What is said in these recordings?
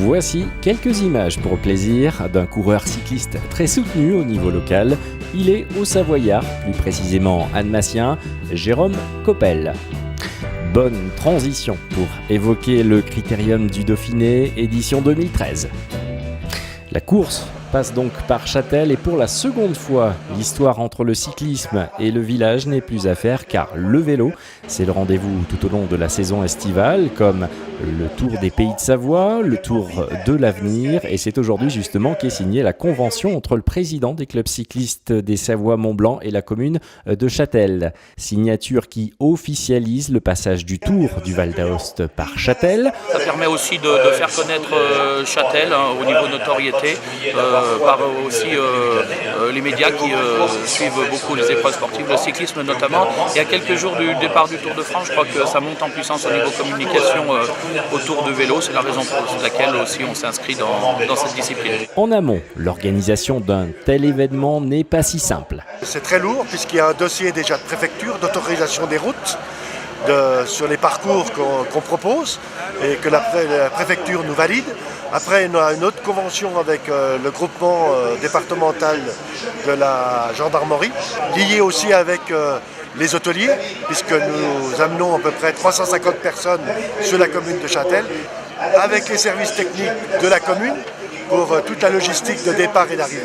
Voici quelques images pour le plaisir d'un coureur cycliste très soutenu au niveau local. Il est au Savoyard, plus précisément annemassien, Jérôme Coppel. Bonne transition pour évoquer le Critérium du Dauphiné, édition 2013. La course passe donc par Châtel et pour la seconde fois, l'histoire entre le cyclisme et le village n'est plus à faire car le vélo, c'est le rendez-vous tout au long de la saison estivale comme le Tour des Pays de Savoie, le Tour de l'Avenir et c'est aujourd'hui justement qu'est signée la convention entre le président des clubs cyclistes des Savoie-Mont-Blanc et la commune de Châtel. Signature qui officialise le passage du Tour du Val d'Aoste par Châtel. Ça permet aussi de faire connaître Châtel au niveau notoriété. Par aussi les médias qui suivent beaucoup les épreuves sportives, le cyclisme notamment. Et à quelques jours du départ du Tour de France, je crois que ça monte en puissance au niveau communication autour du vélo. C'est la raison pour laquelle aussi on s'inscrit dans cette discipline. En amont, l'organisation d'un tel événement n'est pas si simple. C'est très lourd puisqu'il y a un dossier déjà de préfecture, d'autorisation des routes, sur les parcours qu'on propose et que la préfecture nous valide. Après, on a une autre convention avec le groupement départemental de la gendarmerie, liée aussi avec les hôteliers, puisque nous amenons à peu près 350 personnes sur la commune de Châtel, avec les services techniques de la commune pour toute la logistique de départ et d'arrivée.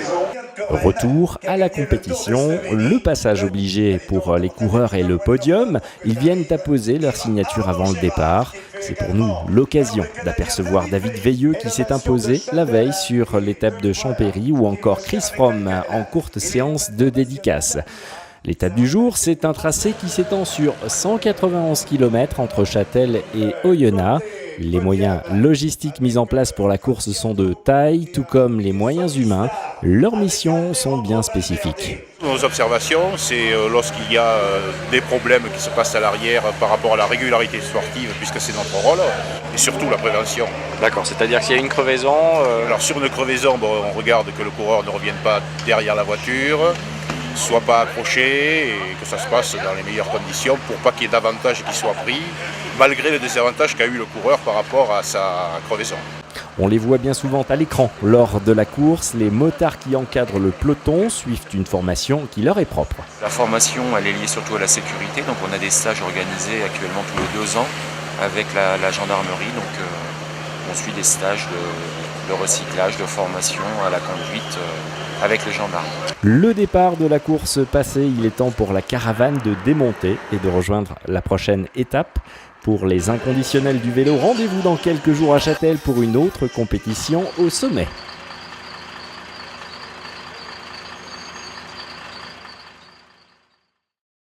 Retour à la compétition, le passage obligé pour les coureurs et le podium. Ils viennent apposer leur signature avant le départ. C'est pour nous l'occasion d'apercevoir David Veilleux qui s'est imposé la veille sur l'étape de Champéry ou encore Chris Froome en courte séance de dédicace. L'étape du jour, c'est un tracé qui s'étend sur 191 km entre Châtel et Oyonnax. Les moyens logistiques mis en place pour la course sont de taille, tout comme les moyens humains. Leurs missions sont bien spécifiques. Nos observations, c'est lorsqu'il y a des problèmes qui se passent à l'arrière par rapport à la régularité sportive, puisque c'est notre rôle, et surtout la prévention. D'accord, c'est-à-dire s'il y a une crevaison... Alors sur une crevaison, on regarde que le coureur ne revienne pas derrière la voiture, soit pas accroché et que ça se passe dans les meilleures conditions pour pas qu'il y ait d'avantages qui soient pris, malgré les désavantages qu'a eu le coureur par rapport à sa crevaison. On les voit bien souvent à l'écran. Lors de la course, les motards qui encadrent le peloton suivent une formation qui leur est propre. La formation, elle est liée surtout à la sécurité, donc on a des stages organisés actuellement tous les 2 ans avec la gendarmerie, donc on suit des stages de recyclage, de formation à la conduite avec les gendarmes. Le départ de la course passé, il est temps pour la caravane de démonter et de rejoindre la prochaine étape. Pour les inconditionnels du vélo, rendez-vous dans quelques jours à Châtel pour une autre compétition au sommet.